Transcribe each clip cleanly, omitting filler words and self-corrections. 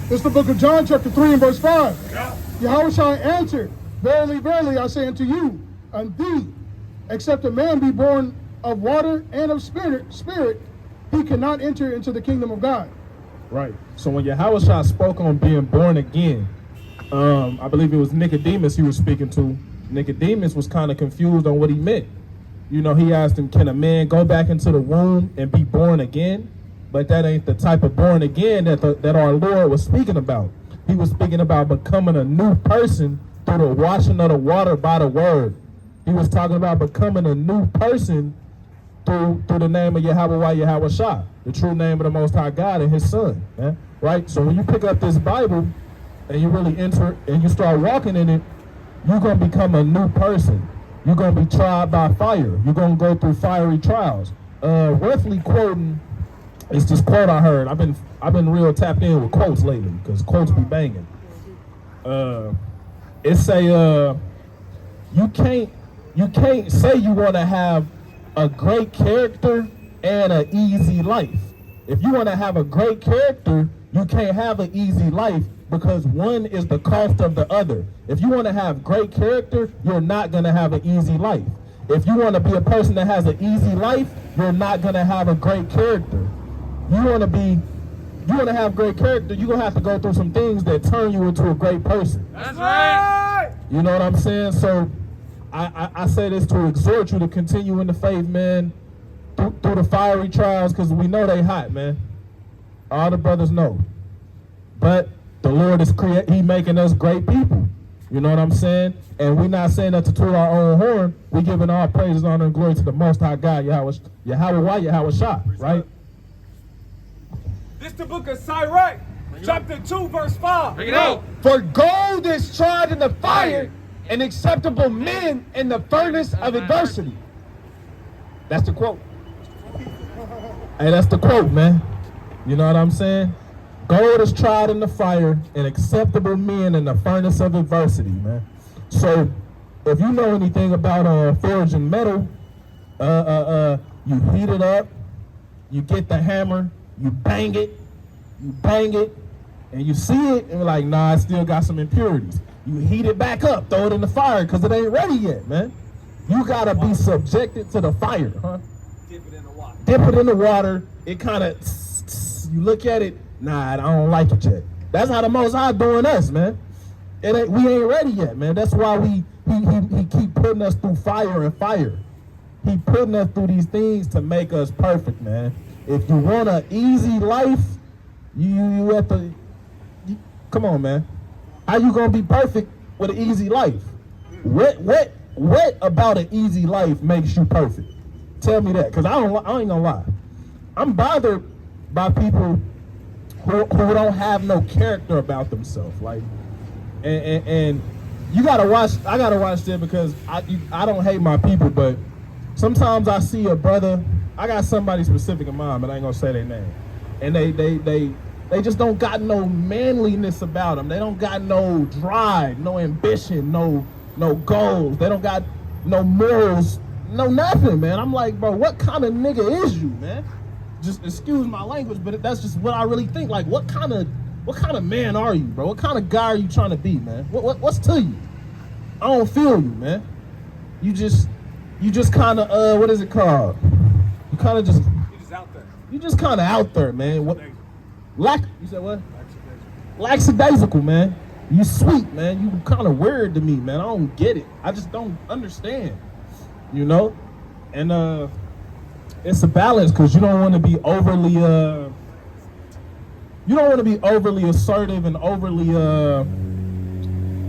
It's the book of John, chapter 3 and verse 5. Yeah. Yahushua answered, verily, verily, I say unto you, and thee, except a man be born of water and of spirit, he cannot enter into the kingdom of God. Right. So when Yahushua spoke on being born again, I believe it was Nicodemus he was speaking to. Nicodemus was kind of confused on what he meant. You know, he asked him, can a man go back into the womb and be born again? But that ain't the type of born again that our Lord was speaking about. He was speaking about becoming a new person through the washing of the water by the word. He was talking about becoming a new person through the name of Yahushua, the true name of the Most High God and His Son. Man. Right? So when you pick up this Bible and you really enter and you start walking in it, you're going to become a new person. You're going to be tried by fire. You're going to go through fiery trials. Roughly quoting, it's this quote I heard. I've been real tapped in with quotes lately because quotes be banging. It say you can't say you want to have a great character and an easy life. If you want to have a great character, you can't have an easy life because one is the cost of the other. If you want to have great character, you're not going to have an easy life. If you want to be a person that has an easy life, you're not going to have a great character. You want to have great character, you're going to have to go through some things that turn you into a great person. That's right. You know what I'm saying? So I say this to exhort you to continue in the faith, man, through the fiery trials, because we know they hot, man. All the brothers know. But the Lord is He making us great people. You know what I'm saying? And we're not saying that to toot our own horn. We're giving all praises, honor, and glory to the Most High God, Yahushua, right? This the book of Sirach, chapter 2, verse 5. Bring it out. For gold is tried in the fire, and acceptable men in the furnace of adversity. That's the quote. Hey, that's the quote, man. You know what I'm saying? Gold is tried in the fire, and acceptable men in the furnace of adversity, man. So, if you know anything about forging metal, you heat it up, you get the hammer, you bang it, and you see it, and you're like, nah, it still got some impurities. You heat it back up, throw it in the fire, because it ain't ready yet, man. You gotta be subjected to the fire, huh? Dip it in the water. Dip it in the water, it kind of, you look at it, nah, I don't like it yet. That's how the Most High doing us, man. We ain't ready yet, man. That's why he keep putting us through fire and fire. He putting us through these things to make us perfect, man. If you want an easy life, you have to, come on, man. How you gonna be perfect with an easy life? What about an easy life makes you perfect? Tell me that, cause I ain't gonna lie. I'm bothered by people who don't have no character about themselves, like, and you gotta watch. I gotta watch that because I don't hate my people, but sometimes I see a brother. I got somebody specific in mind, but I ain't gonna say their name. And they just don't got no manliness about them. They don't got no drive, no ambition, no goals. They don't got no morals, no nothing, man. I'm like, bro, what kind of nigga is you, man? Just excuse my language, but that's just what I really think. Like, what kind of man are you, bro? What kind of guy are you trying to be, man? What's to you? I don't feel you, man. You just kind of what is it called? You kind of just. You're just out there. You just kind of out there, man. What? You said what? Lackadaisical, man. You sweet, man. You kind of weird to me, man. I don't get it. I just don't understand. You know, and it's a balance because you don't want to be overly assertive and overly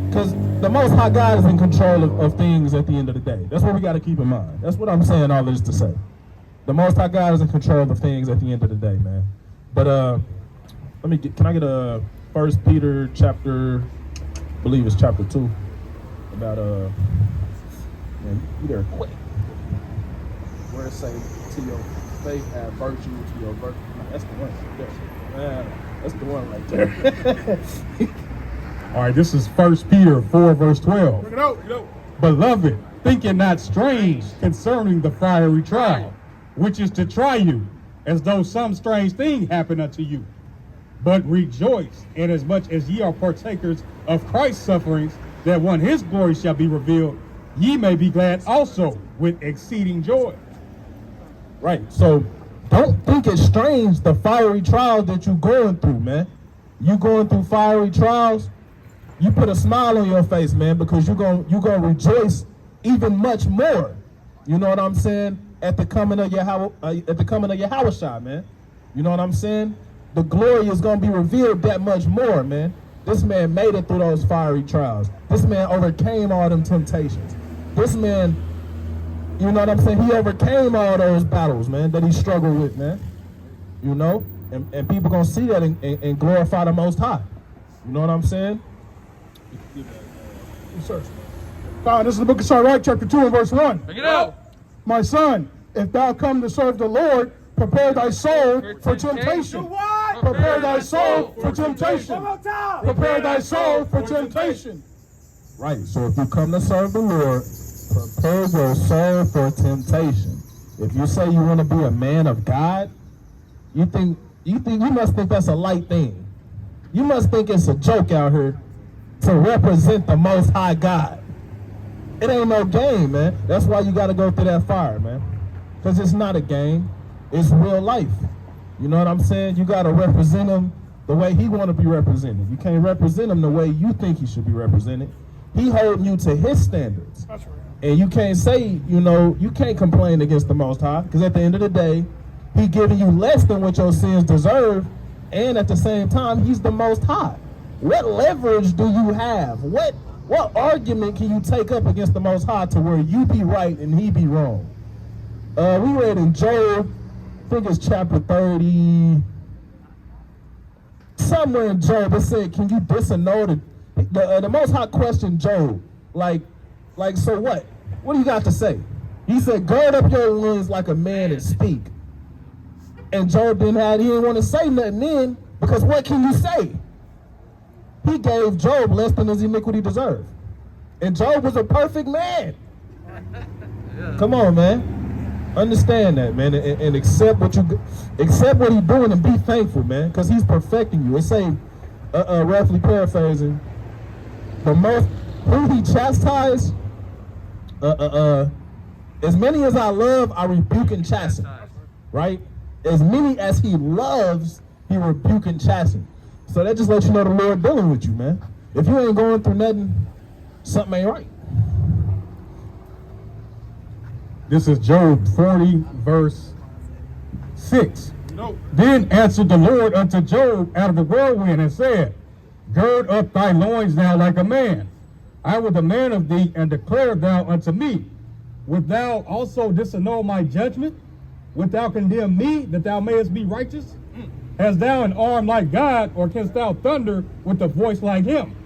because the Most High God is in control of things at the end of the day. That's what we got to keep in mind. That's what I'm saying all this to say. The Most High God is in control of things at the end of the day, man. But can I get a 1 Peter chapter, I believe it's chapter 2, about man, you there quick. Where it say to your faith add virtue, to your virtue. That's the one right there. That's the one right there. All right, this is 1 Peter 4, verse 12. Bring it out. Beloved, think it not strange concerning the fiery trial, which is to try you, as though some strange thing happened unto you. but rejoice, inasmuch as ye are partakers of Christ's sufferings, that when his glory shall be revealed, ye may be glad also with exceeding joy. Right. So don't think it's strange the fiery trials that you're going through, man. You going through fiery trials, you put a smile on your face, man, because you're gonna rejoice even much more. You know what I'm saying? At the coming of Yahushua, man. You know what I'm saying? The glory is gonna be revealed that much more, man. This man made it through those fiery trials. This man overcame all them temptations. This man, you know what I'm saying? He overcame all those battles, man, that he struggled with, man. You know? And people gonna see that and glorify the Most High. You know what I'm saying? Yes, sir. This is the book of Sirach, chapter 2 and verse 1. Bring it out. My son, if thou come to serve the Lord, prepare thy soul for temptation. What? Prepare thy soul for temptation. One more time. Prepare thy soul for temptation. Right. So if you come to serve the Lord, prepare your soul for temptation. If you say you want to be a man of God, you must think that's a light thing. You must think it's a joke out here to represent the Most High God. It ain't no game, man. That's why you got to go through that fire, man. Because it's not a game. It's real life. You know what I'm saying? You got to represent him the way he want to be represented. You can't represent him the way you think he should be represented. He holding you to his standards. That's right. And you can't say, you can't complain against the Most High, because at the end of the day, he giving you less than what your sins deserve, and at the same time, he's the Most High. What leverage do you have? What argument can you take up against the Most High to where you be right and he be wrong? We read in Job, I think it's chapter 30, somewhere in Job, it said, can you disannul the Most High questioned Job, like, so what? What do you got to say? He said, gird up your loins like a man and speak. And Job he didn't want to say nothing then, because what can you say? He gave Job less than his iniquity deserved. And Job was a perfect man. Come on, man. Understand that, man, and accept what he's doing and be thankful, man, because he's perfecting you. It say, roughly paraphrasing, the most who he chastised, as many as I love, I rebuke and chasten, right? As many as he loves, he rebuke and chasten. So that just lets you know the Lord dealing with you, man. If you ain't going through nothing, something ain't right. This is Job 40, verse 6. No. Then answered the Lord unto Job out of the whirlwind and said, gird up thy loins now like a man. I will demand of thee, and declare thou unto me. Wilt thou also disannul my judgment? Wilt thou condemn me, that thou mayest be righteous? Hast thou an arm like God, or canst thou thunder with a voice like him?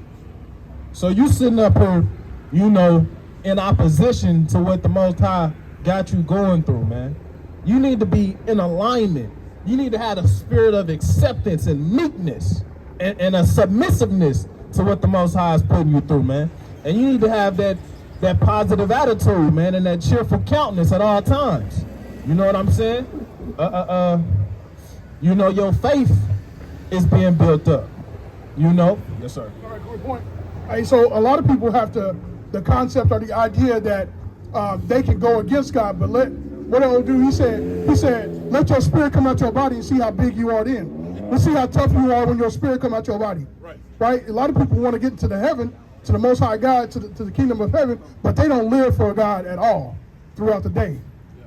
So you sitting up here, in opposition to what the Most High got you going through, man. You need to be in alignment. You need to have a spirit of acceptance and meekness and a submissiveness to what the Most High is putting you through, man. And you need to have that positive attitude, man, and that cheerful countenance at all times. You know what I'm saying? Your faith is being built up. Yes, sir. All right, good point. Hey, so a lot of people have the concept or the idea that they can go against God, but what it'll do, he said, let your spirit come out your body and see how big you are then. Let's see how tough you are when your spirit come out your body. Right? A lot of people want to get into the heaven, to the Most High God, to the kingdom of heaven, but they don't live for God at all throughout the day.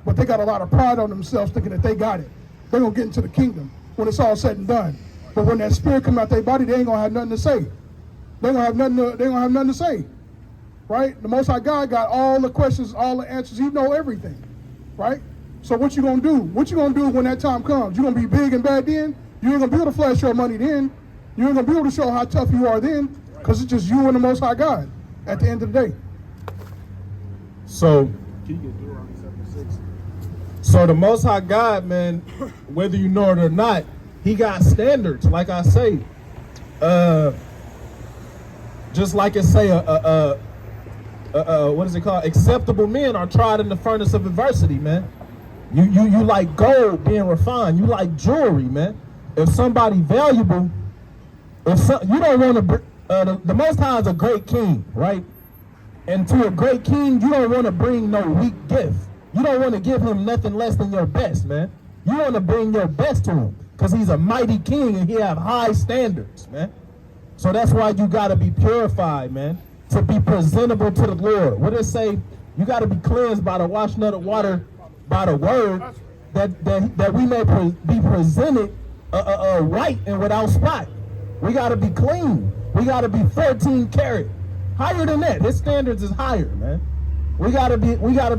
But they got a lot of pride on themselves thinking that they got it. They're going to get into the kingdom when it's all said and done. But when that spirit come out their body, they ain't going to have nothing to say. They ain't going to have nothing to say. Right? The Most High God got all the questions, all the answers. He know everything. Right? So what you going to do? What you going to do when that time comes? You going to be big and bad then? You ain't going to be able to flash your money then. You ain't going to be able to show how tough you are then, because it's just you and the Most High God at the end of the day. So the Most High God, man, whether you know it or not, he got standards, like I say. Just like it say, what is it called? Acceptable men are tried in the furnace of adversity, man. You like gold being refined. You like jewelry, man. If somebody valuable You don't want to, the Most High is a great king, right? And to a great king, you don't want to bring no weak gift. You don't want to give him nothing less than your best, man. You want to bring your best to him because he's a mighty king and he have high standards, man. So that's why you got to be purified, man, to be presentable to the Lord. What does it say? You got to be cleansed by the washing of the water, by the word, that we may be presented right and without spot. We got to be clean. We got to be 14 karat. Higher than that. His standards is higher, man. We gotta be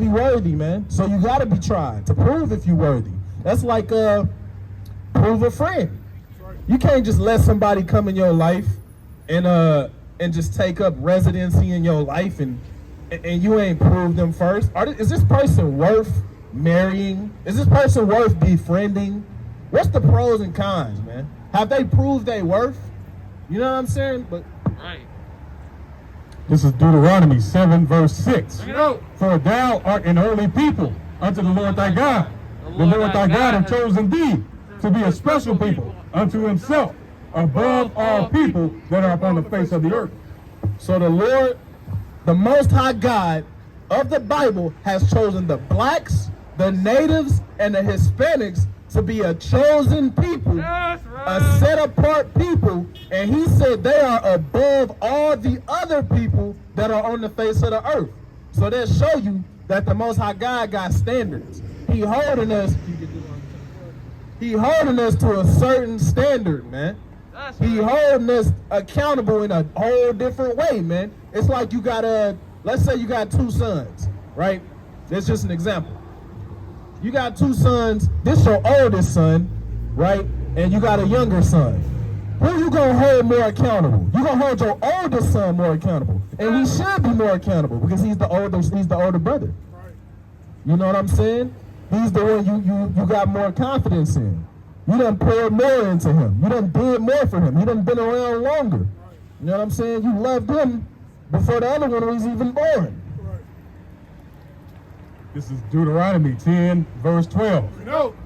worthy, man. So you gotta be tried to prove if you're worthy. That's like prove a friend. You can't just let somebody come in your life and just take up residency in your life and you ain't proved them first. Is this person worth marrying? Is this person worth befriending? What's the pros and cons, man? Have they proved their worth? You know what I'm saying? But Right. This is Deuteronomy 7, verse 6. Bring it out. For thou art an early people unto the Lord thy God. The Lord thy God hath chosen thee to be a special people unto himself, above all people that are upon the face of the earth. so the Lord, the Most High God of the Bible, has chosen the blacks, the natives, and the Hispanics to be a chosen people, That's a right. set apart people, and he said they are above all the other people that are on the face of the earth. So that show you that the Most High God got standards. He holding us to a certain standard, man. That's He right. holding us accountable in a whole different way, man. It's like you got let's say you got two sons, right? That's just an example. You got two sons, this your oldest son, right? And you got a younger son. Who you gonna hold more accountable? You gonna hold your oldest son more accountable. And he should be more accountable because he's the older brother. You know what I'm saying? He's the one you got more confidence in. You done poured more into him. You done did more for him. You done been around longer. You know what I'm saying? You loved him before the other one was even born. This is Deuteronomy 10, verse 12.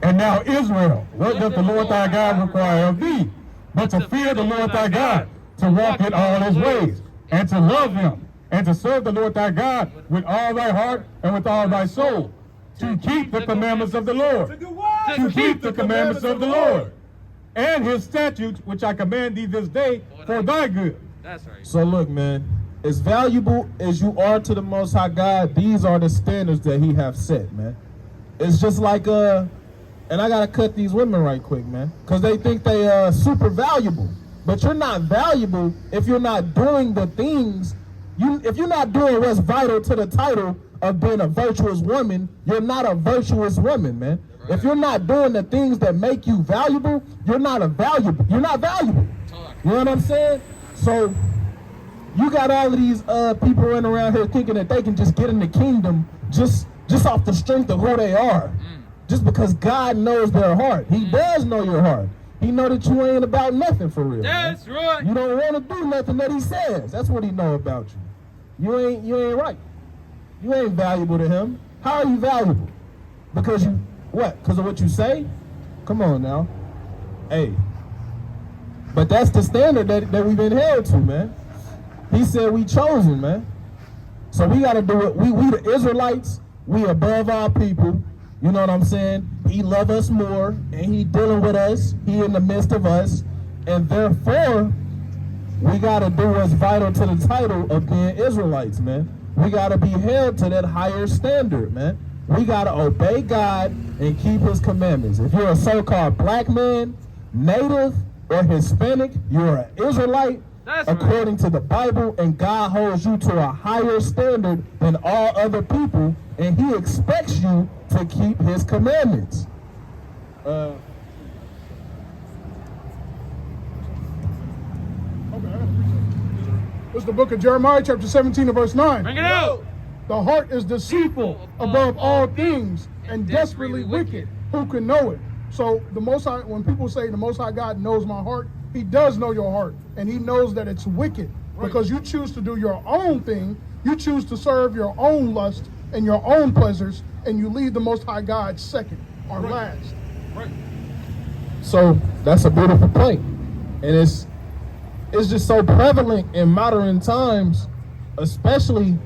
And now Israel, what doth the Lord thy God require of thee? But to fear the Lord thy God, to walk in all his ways, and to love him, and to serve the Lord thy God with all thy heart and with all thy soul, to keep the commandments of the Lord, To do what? to keep the commandments of the Lord, and his statutes which I command thee this day for thy good. That's right. So look, man, as valuable as you are to the Most High God, these are the standards that he have set, man. It's just like, and I gotta cut these women right quick, man, because they think they super valuable. But you're not valuable if you're not doing the things, if you're not doing what's vital to the title of being a virtuous woman, you're not a virtuous woman, man. If you're not doing the things that make you valuable, you're not valuable. You know what I'm saying? So you got all of these people running around here thinking that they can just get in the kingdom just off the strength of who they are. Just because God knows their heart. He does know your heart. He know that you ain't about nothing for real. That's man. right. You don't want to do nothing that he says. That's what he know about you. You ain't right. You ain't valuable to him. How are you valuable? Because you, what? Because of what you say? Come on now. Hey. But that's the standard that we've been held to, man. He said we chosen, man. So we got to do it. We the Israelites, we above our people. You know what I'm saying? He love us more, and he dealing with us. He in the midst of us. And therefore, we got to do what's vital to the title of being Israelites, man. We got to be held to that higher standard, man. We got to obey God and keep his commandments. If you're a so-called black man, native, or Hispanic, you're an Israelite, That's right. according to the Bible, and God holds you to a higher standard than all other people, and he expects you to keep his commandments. It's the book of Jeremiah, chapter 17, and verse 9. Bring it out. The heart is deceitful above all things and desperately wicked. Who can know it? So the Most High, when people say the Most High God knows my heart, he does know your heart, and he knows that it's wicked because you choose to do your own thing. You choose to serve your own lust and your own pleasures, and you leave the Most High God second or last. So that's a beautiful point, and it's just so prevalent in modern times, especially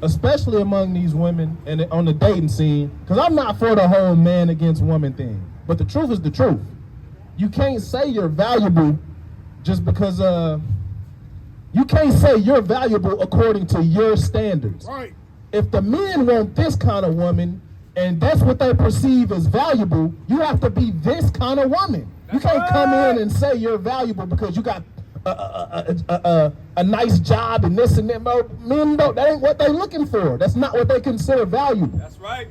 especially among these women and on the dating scene. Because I'm not for the whole man against woman thing, but the truth is the truth. You can't say you're valuable just because you can't say you're valuable according to your standards. Right. If the men want this kind of woman and that's what they perceive as valuable, you have to be this kind of woman. You can't come in and say you're valuable because you got a nice job and this and that. Men don't. That ain't what they're looking for. That's not what they consider valuable. That's right.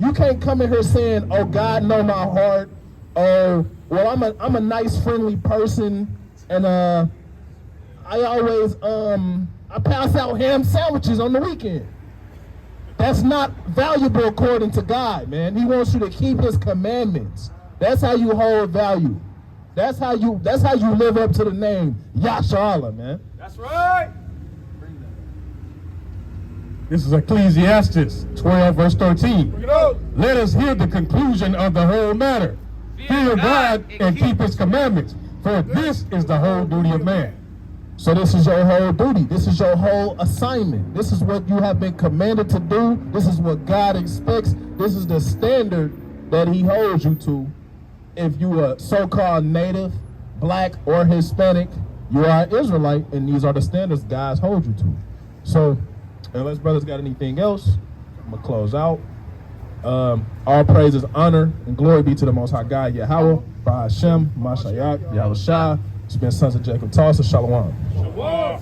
You can't come in here saying, "Oh, God know my heart," or "Well, I'm a nice, friendly person, and I always I pass out ham sandwiches on the weekend." That's not valuable according to God, man. He wants you to keep His commandments. That's how you hold value. That's how you live up to the name Yasharallah, man. That's right. This is Ecclesiastes 12, verse 13. Bring it up. Let us hear the conclusion of the whole matter. Fear God and keep His commandments, for this is the whole duty of man. So this is your whole duty. This is your whole assignment. This is what you have been commanded to do. This is what God expects. This is the standard that He holds you to. If you are so-called native, black, or Hispanic, you are an Israelite, and these are the standards God holds you to. So, unless brothers got anything else, I'm going to close out. All praise is honor and glory be to the Most High God, Yahweh, Bahashem, Mashayak, Yahushua. It's been Sons of Jacob Tulsa. Shalom. Shalom.